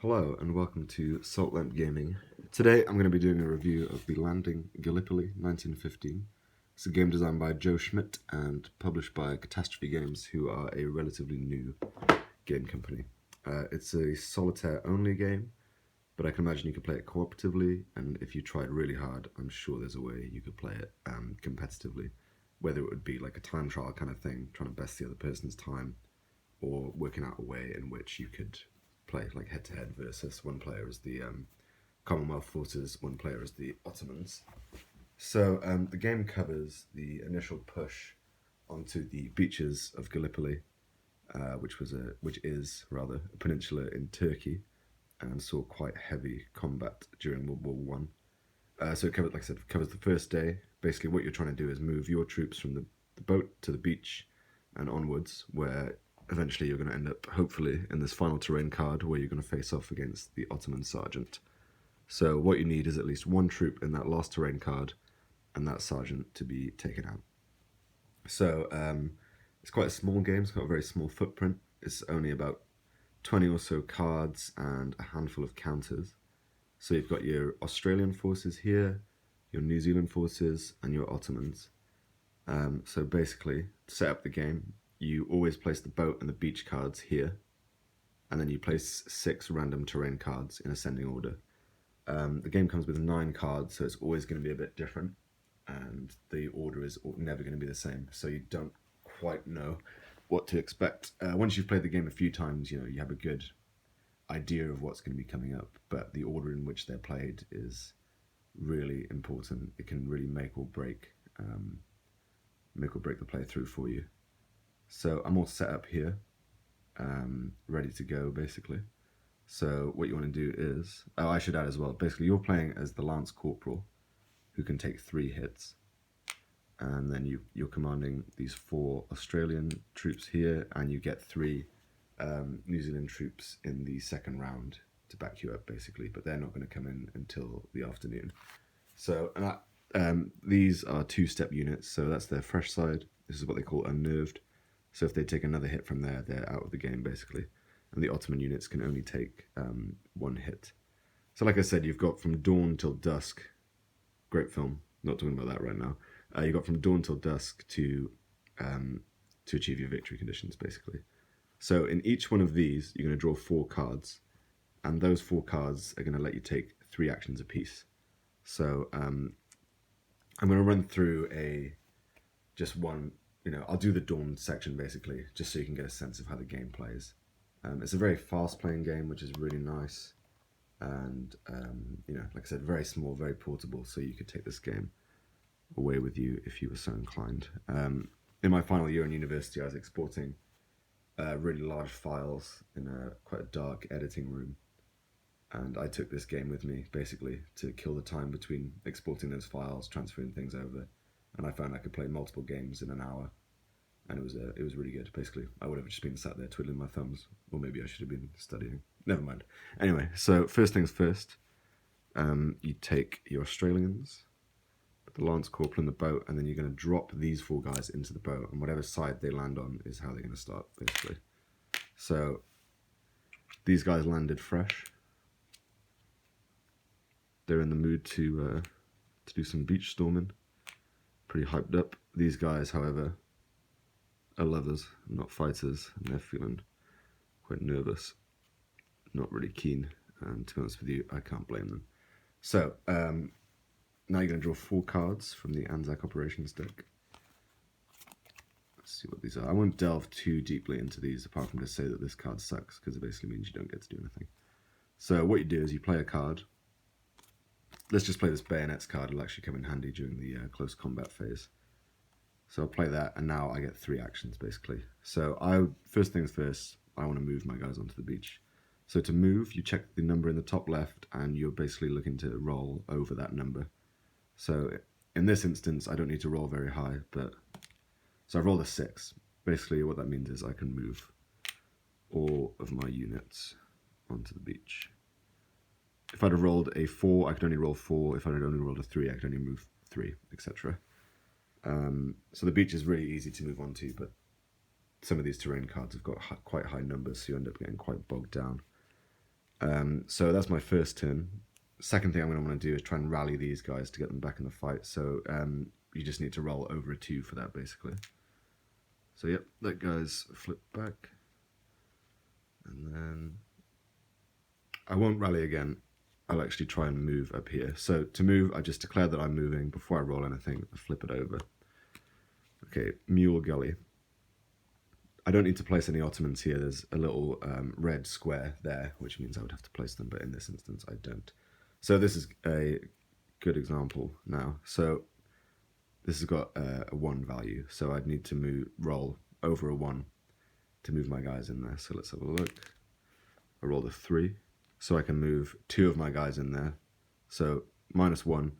Hello and welcome to Salt Lamp Gaming. Today I'm going to be doing a review of The Landing, Gallipoli, 1915. It's a game designed by Joe Schmidt and published by Catastrophe Games, who are a relatively new game company. It's a solitaire-only game, but I can imagine you could play it cooperatively, and if you tried really hard, I'm sure there's a way you could play it competitively, whether it would be like a time trial kind of thing, trying to best the other person's time, or working out a way in which you could play like head-to-head versus one player as the Commonwealth forces, one player as the Ottomans. So the game covers the initial push onto the beaches of Gallipoli, which is a peninsula in Turkey, and saw quite heavy combat during World War One. So it covers, like I said, covers the first day. Basically, what you're trying to do is move your troops from the boat to the beach and onwards, where eventually you're going to end up, hopefully, in this final terrain card where you're going to face off against the Ottoman sergeant. So what you need is at least one troop in that last terrain card and that sergeant to be taken out. So it's quite a small game, it's got a very small footprint. It's only about 20 or so cards and a handful of counters. So you've got your Australian forces here, your New Zealand forces, and your Ottomans. So basically, to set up the game, you always place the boat and the beach cards here, and then you place 6 random terrain cards in ascending order. The game comes with 9 cards, so it's always going to be a bit different, and the order is never going to be the same, so you don't quite know what to expect. Once you've played the game a few times, you have a good idea of what's going to be coming up, but the order in which they're played is really important. It can really make or break the playthrough for you. So I'm all set up here, ready to go basically. So what you want to do is, I should add as well, basically you're playing as the Lance Corporal, who can take 3 hits, and then you're commanding these 4 Australian troops here, and you get 3 New Zealand troops in the second round to back you up basically, but they're not going to come in until the afternoon. So these are 2-step units, so that's their fresh side. This is what they call unnerved. So if they take another hit from there, they're out of the game basically. And the Ottoman units can only take 1 hit. So like I said, you've got from dawn till dusk. Great film. Not talking about that right now. You've got from dawn till dusk to achieve your victory conditions basically. So in each one of these, you're going to draw 4 cards, and those 4 cards are going to let you take 3 actions apiece. So I'm going to run through just one. I'll do the dawn section basically, just so you can get a sense of how the game plays. It's a very fast-playing game, which is really nice, and like I said, very small, very portable. So you could take this game away with you if you were so inclined. In my final year in university, I was exporting really large files in quite a dark editing room, and I took this game with me basically to kill the time between exporting those files, transferring things over. And I found I could play multiple games in an hour, and it was really good. Basically, I would have just been sat there twiddling my thumbs, or maybe I should have been studying. Never mind. Anyway, so first things first, you take your Australians, put the Lance Corporal in the boat, and then you're going to drop these 4 guys into the boat, and whatever side they land on is how they're going to start, basically. So these guys landed fresh. They're in the mood to do some beach storming. Pretty hyped up. These guys, however, are lovers, not fighters, and they're feeling quite nervous, not really keen, and to be honest with you, I can't blame them. So now you're going to draw 4 cards from the Anzac operations deck. Let's see what these are. I won't delve too deeply into these, apart from to say that this card sucks, because it basically means you don't get to do anything. So what you do is you play a card. Let's just play this bayonets card. It'll actually come in handy during the close combat phase. So I'll play that, and now I get 3 actions basically. So first things first, I want to move my guys onto the beach. So to move, you check the number in the top left, and you're basically looking to roll over that number. So in this instance, I don't need to roll very high, so I've rolled a 6. Basically what that means is I can move all of my units onto the beach. If I'd have rolled a 4, I could only roll 4. If I'd only rolled a 3, I could only move 3, etc. So the beach is really easy to move onto, but some of these terrain cards have got quite high numbers, so you end up getting quite bogged down. So that's my first turn. Second thing I'm going to want to do is try and rally these guys to get them back in the fight. So you just need to roll over a 2 for that, basically. So yep, that guy's flipped back. And then I won't rally again. I'll actually try and move up here. So to move, I just declare that I'm moving. Before I roll anything, I flip it over. Okay, Mule Gully. I don't need to place any Ottomans here. There's a little red square there, which means I would have to place them, but in this instance I don't. So this is a good example now. So this has got a 1 value, so I'd need to roll over a 1 to move my guys in there. So let's have a look. I rolled a 3, so I can move 2 of my guys in there. So -1,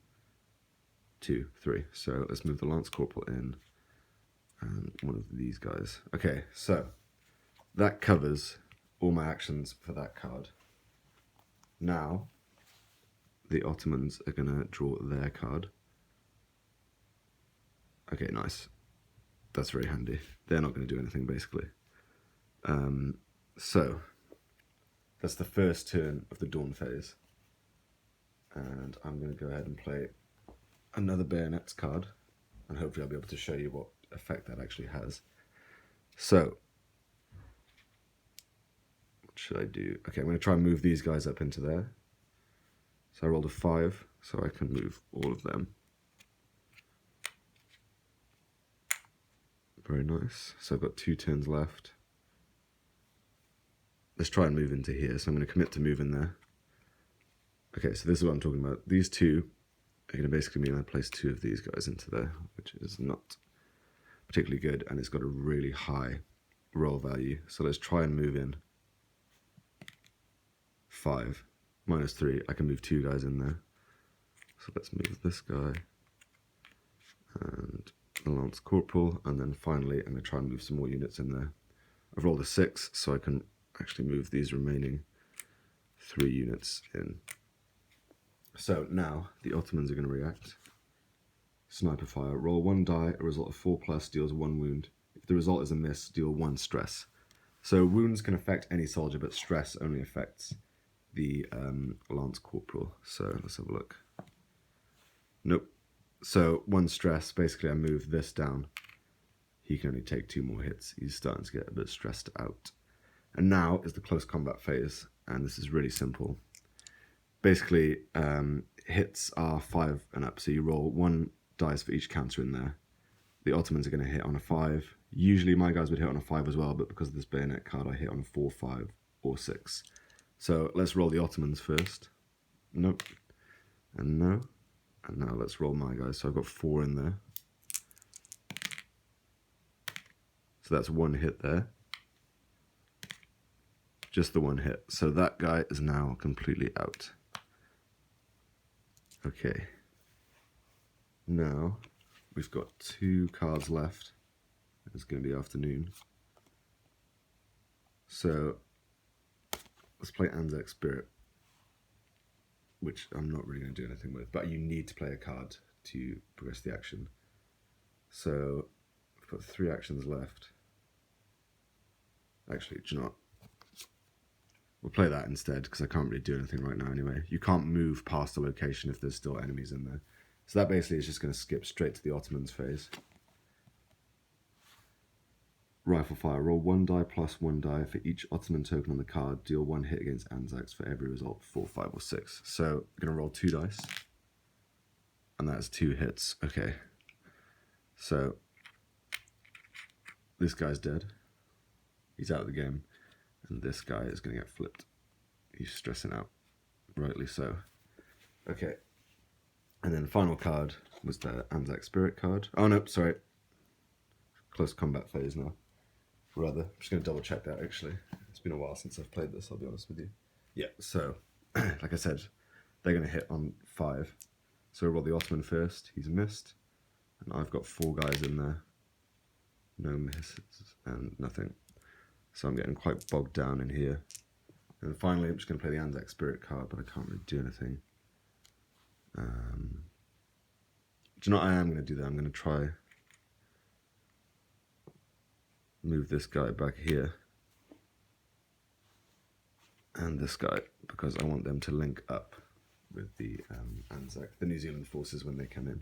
2, 3. So let's move the Lance Corporal in. And one of these guys. Okay, so that covers all my actions for that card. Now, the Ottomans are going to draw their card. Okay, nice. That's very handy. They're not going to do anything, basically. So, that's the first turn of the Dawn phase. And I'm going to go ahead and play another Bayonets card. And hopefully I'll be able to show you what effect that actually has. So, what should I do? Okay, I'm going to try and move these guys up into there. So I rolled a 5, so I can move all of them. Very nice. So I've got 2 turns left. Let's try and move into here. So I'm going to commit to move in there. Okay, so this is what I'm talking about. These 2 are going to basically mean I place 2 of these guys into there, which is not particularly good, and it's got a really high roll value. So let's try and move in 5, -3. I can move 2 guys in there. So let's move this guy and the Lance Corporal, and then finally I'm going to try and move some more units in there. I've rolled a 6, so I can actually move these remaining 3 units in. So now the Ottomans are going to react. Sniper fire. Roll 1 die, a result of 4+ deals 1 wound. If the result is a miss, deal 1 stress. So wounds can affect any soldier, but stress only affects the Lance Corporal. So let's have a look. Nope. So 1 stress, basically I move this down. He can only take 2 more hits. He's starting to get a bit stressed out. And now is the close combat phase, and this is really simple. Basically, hits are 5 and up, so you roll 1 dice for each counter in there. The Ottomans are going to hit on a 5. Usually my guys would hit on a 5 as well, but because of this bayonet card, I hit on a 4, 5, or 6. So let's roll the Ottomans first. Nope. And no. And now let's roll my guys. So I've got 4 in there. So that's 1 hit there. Just the 1 hit. So that guy is now completely out. Okay. Now, we've got 2 cards left. It's going to be afternoon. So, let's play Anzac Spirit, which I'm not really going to do anything with, but you need to play a card to progress the action. So, we've got 3 actions left. Actually, do you know what? We'll play that instead, because I can't really do anything right now anyway. You can't move past the location if there's still enemies in there. So that basically is just going to skip straight to the Ottomans phase. Rifle fire. Roll 1 die plus 1 die for each Ottoman token on the card. Deal 1 hit against Anzacs for every result, 4, 5, or 6. So I'm going to roll 2 dice. And that's 2 hits. Okay. So this guy's dead. He's out of the game. And this guy is going to get flipped. He's stressing out. Rightly so. Okay. And then the final card was the Anzac Spirit card. Oh no, sorry. Close combat phase now. Rather. I'm just going to double check that actually. It's been a while since I've played this, I'll be honest with you. Yeah, so, like I said, they're going to hit on 5. So we roll the Ottoman first. He's missed. And I've got 4 guys in there. No misses and nothing. So I'm getting quite bogged down in here. And then finally, I'm just going to play the Anzac Spirit card, but I can't really do anything. Do you know what I am going to do there? I'm going to try move this guy back here. and this guy, because I want them to link up with the Anzac, the New Zealand forces when they come in.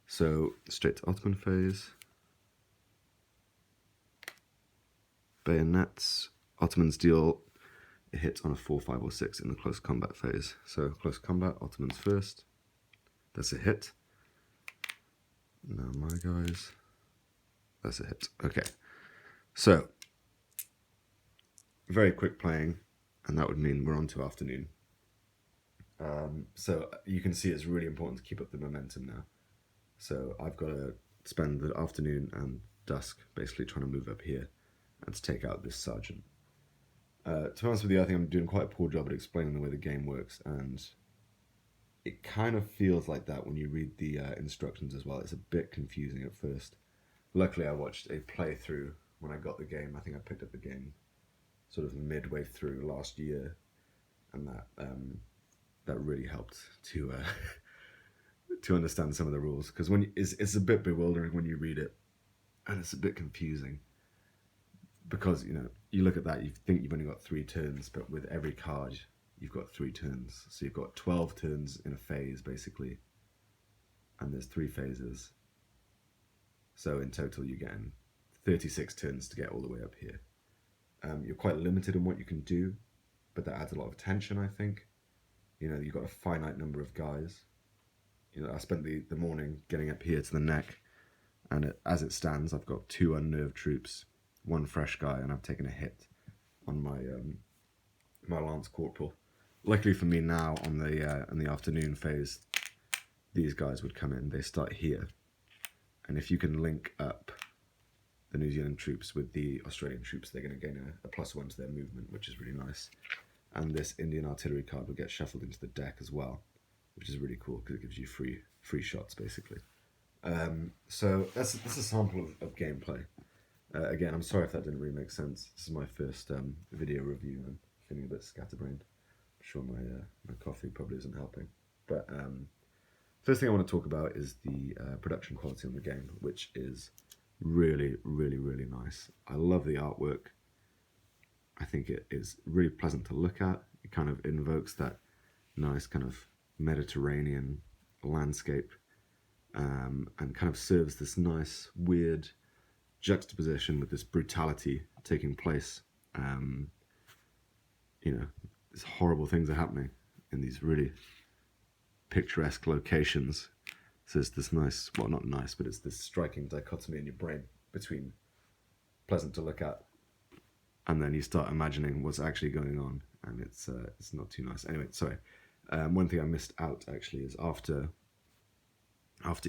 So straight to Ottoman phase. Bayonets. Ottomans deal a hit on a 4, 5, or 6 in the close combat phase. So close combat, Ottomans first. That's a hit. Now my guys. That's a hit. Okay. So very quick playing, and that would mean we're on to afternoon. So you can see it's really important to keep up the momentum now. So I've got to spend the afternoon and dusk basically trying to move up here and to take out this sergeant. To be honest with you, I think I'm doing quite a poor job at explaining the way the game works, and it kind of feels like that when you read the instructions as well. It's a bit confusing at first. Luckily, I watched a playthrough when I got the game. I think I picked up the game sort of midway through last year, and that really helped to to understand some of the rules, because when it's a bit bewildering when you read it, and it's a bit confusing, because you look at that, you think you've only got 3 turns, but with every card you've got 3 turns, so you've got 12 turns in a phase basically, and there's 3 phases, so in total you're getting 36 turns to get all the way up here. You're quite limited in what you can do, but that adds a lot of tension, I think. You've got a finite number of guys. I spent the morning getting up here to the neck, and as it stands, I've got 2 unnerved troops, 1 fresh guy, and I've taken a hit on my my lance corporal. Luckily for me now, in the afternoon phase, these guys would come in. They start here, and if you can link up the New Zealand troops with the Australian troops, they're going to gain a +1 to their movement, which is really nice. And this Indian artillery card will get shuffled into the deck as well, which is really cool because it gives you free shots basically. So that's a sample of gameplay. Again, I'm sorry if that didn't really make sense. This is my first video review. I'm feeling a bit scatterbrained. I'm sure my coffee probably isn't helping. But first thing I want to talk about is the production quality on the game, which is really, really, really nice. I love the artwork. I think it is really pleasant to look at. It kind of invokes that nice kind of Mediterranean landscape, and kind of serves this nice, weird juxtaposition with this brutality taking place. These horrible things are happening in these really picturesque locations. So it's this nice, well, not nice, but it's this striking dichotomy in your brain between pleasant to look at, and then you start imagining what's actually going on, and it's not too nice. Anyway, sorry. One thing I missed out actually is after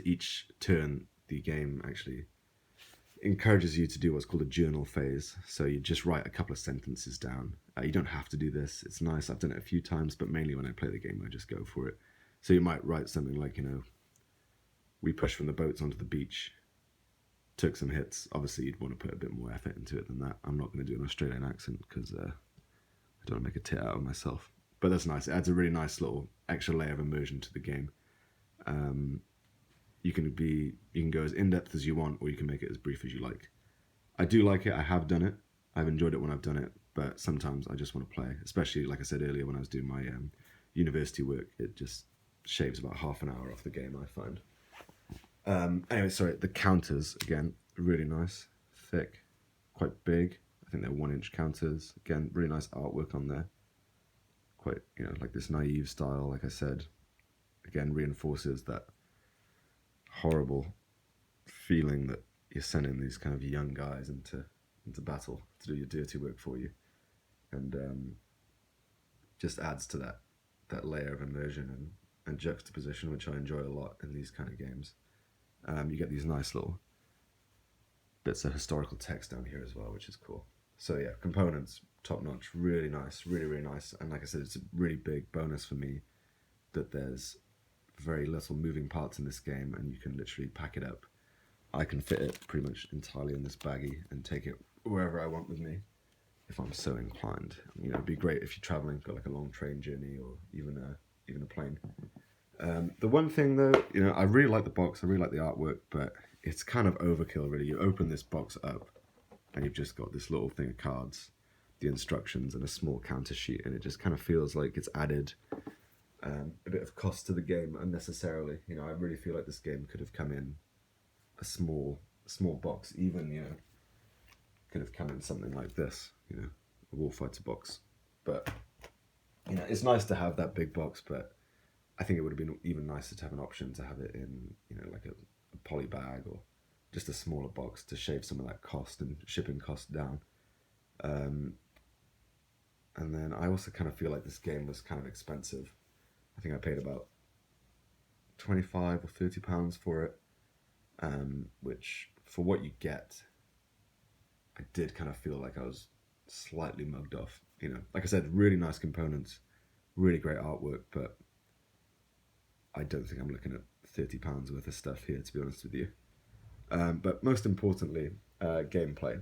each turn, the game actually encourages you to do what's called a journal phase. So you just write a couple of sentences down. You don't have to do this. It's nice. I've done it a few times, but mainly when I play the game, I just go for it. So you might write something like, we pushed from the boats onto the beach, took some hits. Obviously, you'd want to put a bit more effort into it than that. I'm not going to do an Australian accent because I don't want to make a tit out of myself. But that's nice. It adds a really nice little extra layer of immersion to the game. You can go as in-depth as you want, or you can make it as brief as you like. I do like it. I have done it. I've enjoyed it when I've done it, but sometimes I just want to play, especially, like I said earlier, when I was doing my university work. It just shaves about half an hour off the game, I find. Anyway, sorry, the counters, again, really nice, thick, quite big. I think they're 1-inch counters. Again, really nice artwork on there. Quite, like this naive style, like I said. Again, reinforces that horrible feeling that you're sending these kind of young guys into battle to do your dirty work for you, and just adds to that layer of immersion and juxtaposition, which I enjoy a lot in these kind of games. You get these nice little bits of historical text down here as well, which is cool. So yeah, components, top notch, really nice, really, really nice. And like I said, it's a really big bonus for me that there's very little moving parts in this game, and you can literally pack it up. I can fit it pretty much entirely in this baggie and take it wherever I want with me, if I'm so inclined. It'd be great if you're traveling, got like a long train journey, or even a plane. The one thing though, I really like the box, I really like the artwork, but it's kind of overkill really. You open this box up and you've just got this little thing of cards, the instructions and a small counter sheet, and it just kind of feels like it's added a bit of cost to the game unnecessarily. You know, I really feel like this game could have come in a small box, even, you know, could have come in something like this, you know, a Warfighter box. But, you know, it's nice to have that big box, but I think it would have been even nicer to have an option to have it in, you know, like a poly bag or just a smaller box to shave some of that cost and shipping cost down. And then I also kind of feel like this game was kind of expensive. I think I paid about 25 or 30 pounds for it, which for what you get, I did kind of feel like I was slightly mugged off. You know, like I said, really nice components, really great artwork, but I don't think I'm looking at 30 pounds worth of stuff here, to be honest with you. But most importantly, gameplay.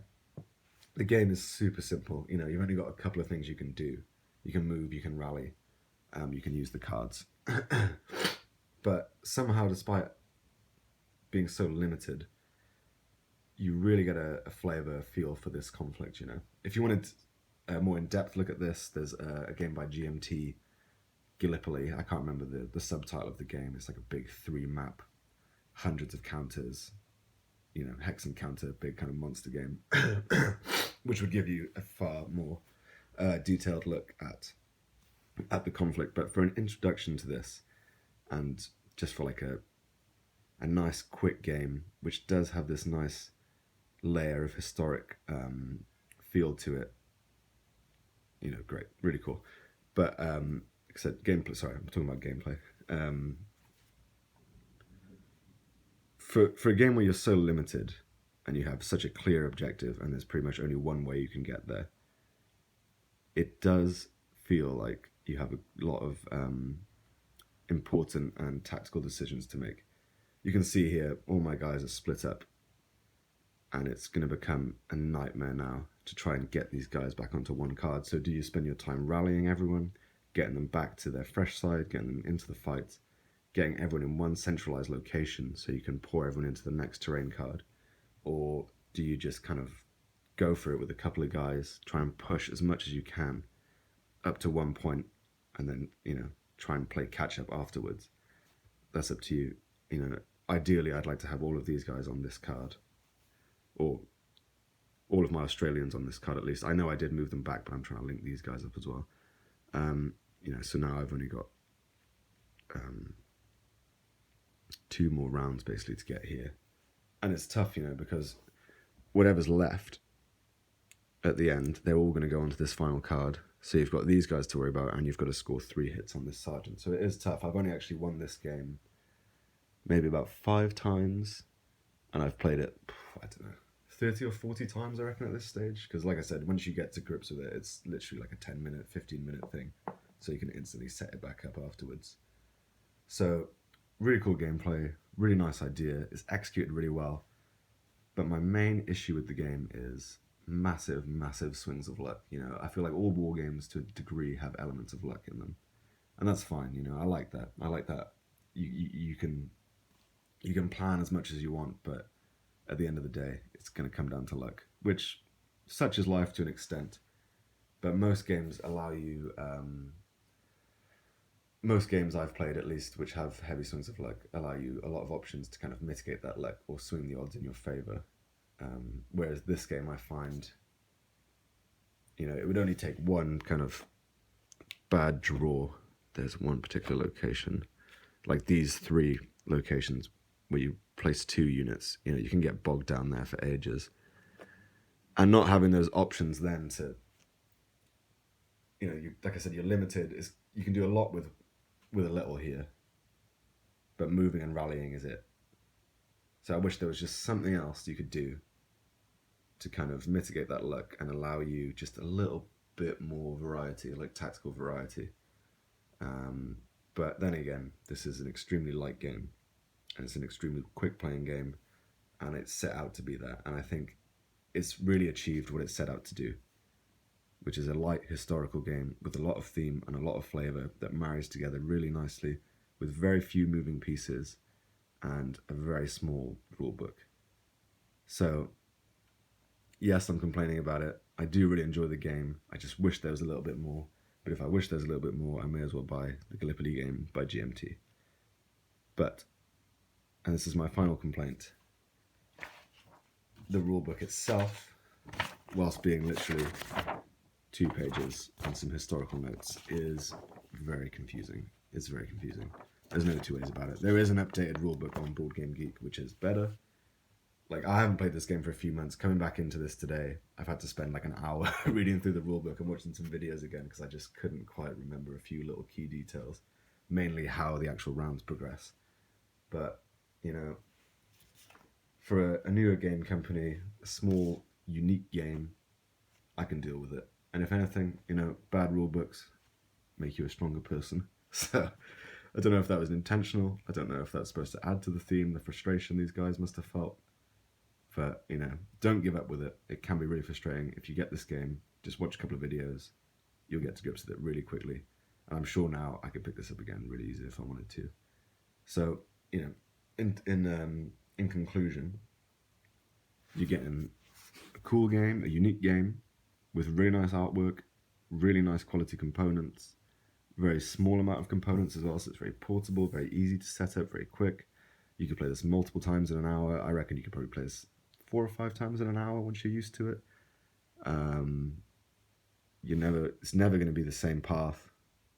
The game is super simple. You know, you've only got a couple of things you can do. You can move, you can rally, you can use the cards. But somehow, despite being so limited, you really get a flavor, feel for this conflict, you know. If you wanted a more in-depth look at this, there's a game by GMT, Gallipoli. I can't remember the subtitle of the game. It's like a big 3-map, hundreds of counters, you know, hex and counter, big kind of monster game, which would give you a far more detailed look at the conflict. But for an introduction to this, and just for like a nice quick game, which does have this nice layer of historic feel to it, you know, great, really cool. But like I said, gameplay. Sorry, I'm talking about gameplay. For a game where you're so limited and you have such a clear objective and there's pretty much only one way you can get there, it does feel like you have a lot of important and tactical decisions to make. You can see here all my guys are split up, and it's going to become a nightmare now to try and get these guys back onto one card. So do you spend your time rallying everyone, getting them back to their fresh side, getting them into the fight, getting everyone in one centralized location so you can pour everyone into the next terrain card? Or do you just kind of go for it with a couple of guys, try and push as much as you can up to one point, and then, you know, try and play catch up afterwards? That's up to you. You know, ideally I'd like to have all of these guys on this card, or all of my Australians on this card at least. I know I did move them back, but I'm trying to link these guys up as well. You know, so now I've only got 2 more rounds basically to get here. And it's tough, you know, because whatever's left at the end, they're all going to go onto this final card. So you've got these guys to worry about, and you've got to score 3 hits on this sergeant. So it is tough. I've only actually won this game maybe about 5 times, and I've played it, I don't know, 30 or 40 times, I reckon, at this stage. Because like I said, once you get to grips with it, it's literally like a 10-minute, 15-minute thing. So you can instantly set it back up afterwards. So really cool gameplay, really nice idea. It's executed really well. But my main issue with the game is massive swings of luck. You know, I feel like all war games to a degree have elements of luck in them. And that's fine, you know, I like that. I like that you can plan as much as you want, but at the end of the day, it's going to come down to luck, which such is life to an extent. But most games allow you, most games I've played at least, which have heavy swings of luck, allow you a lot of options to kind of mitigate that luck or swing the odds in your favour. Whereas this game, I find, you know, it would only take one kind of bad draw. There's one particular location, like these 3 locations where you place 2 units, you know, you can get bogged down there for ages. And not having those options then to, you know, like I said, you're limited. You can do a lot with a little here, but moving and rallying is it. So I wish there was just something else you could do to kind of mitigate that luck and allow you just a little bit more variety, like tactical variety. But then again, this is an extremely light game, and it's an extremely quick playing game, and it's set out to be that. And I think it's really achieved what it set out to do, which is a light historical game with a lot of theme and a lot of flavour that marries together really nicely with very few moving pieces and a very small rule book. So yes, I'm complaining about it. I do really enjoy the game. I just wish there was a little bit more. But if I wish there's a little bit more, I may as well buy the Gallipoli game by GMT. But, and this is my final complaint, the rulebook itself, whilst being literally 2 pages and some historical notes, is very confusing. It's very confusing. There's no two ways about it. There is an updated rulebook on Board Game Geek, which is better. Like, I haven't played this game for a few months. Coming back into this today, I've had to spend like an hour reading through the rulebook and watching some videos again because I just couldn't quite remember a few little key details, mainly how the actual rounds progress. But, you know, for a newer game company, a small, unique game, I can deal with it. And if anything, you know, bad rulebooks make you a stronger person. So I don't know if that was intentional. I don't know if that's supposed to add to the theme, the frustration these guys must have felt. But, you know, don't give up with it. It can be really frustrating. If you get this game, just watch a couple of videos. You'll get to grips with it really quickly. And I'm sure now I could pick this up again really easy if I wanted to. So, you know, in conclusion, you're getting a cool game, a unique game with really nice artwork, really nice quality components, very small amount of components as well, so it's very portable, very easy to set up, very quick. You could play this multiple times in an hour. I reckon you could probably play this 4 or 5 times in an hour once you're used to it. It's never going to be the same path,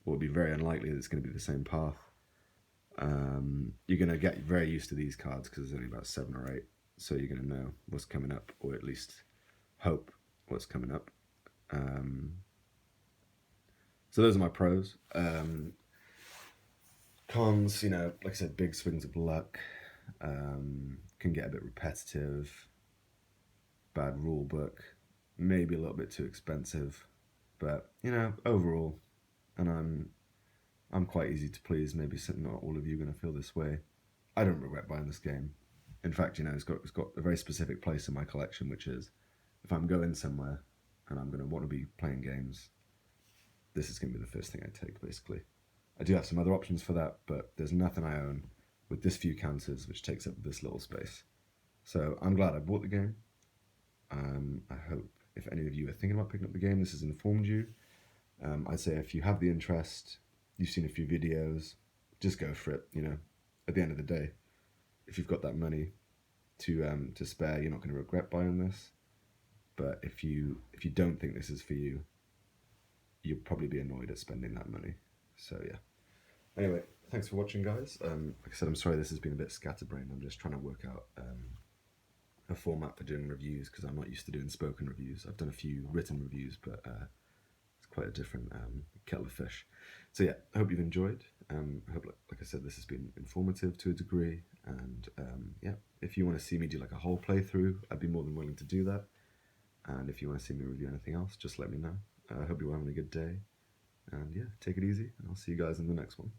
or it'd be very unlikely that it's going to be the same path. You're going to get very used to these cards because there's only about 7 or 8, so you're going to know what's coming up, or at least hope what's coming up. So those are my pros. Cons, you know, like I said, big swings of luck, can get a bit repetitive, bad rule book, maybe a little bit too expensive, but, you know, overall, and I'm quite easy to please. Maybe not all of you are going to feel this way. I don't regret buying this game. In fact, you know, it's got a very specific place in my collection, which is if I'm going somewhere and I'm going to want to be playing games, this is going to be the first thing I take, basically. I do have some other options for that, but there's nothing I own with this few counters which takes up this little space. So I'm glad I bought the game. I hope if any of you are thinking about picking up the game, this has informed you. I'd say if you have the interest, you've seen a few videos, just go for it. You know, at the end of the day, if you've got that money to spare, you're not going to regret buying this. But if you don't think this is for you, you'll probably be annoyed at spending that money. So yeah. Anyway, thanks for watching, guys. Like I said, I'm sorry this has been a bit scatterbrained. I'm just trying to work out a format for doing reviews because I'm not used to doing spoken reviews. I've done a few written reviews, but it's quite a different kettle of fish. So yeah, I hope you've enjoyed. I hope, like I said, this has been informative to a degree. And yeah, if you want to see me do like a whole playthrough, I'd be more than willing to do that. And if you want to see me review anything else, just let me know. I hope you're having a good day. And yeah, take it easy, and I'll see you guys in the next one.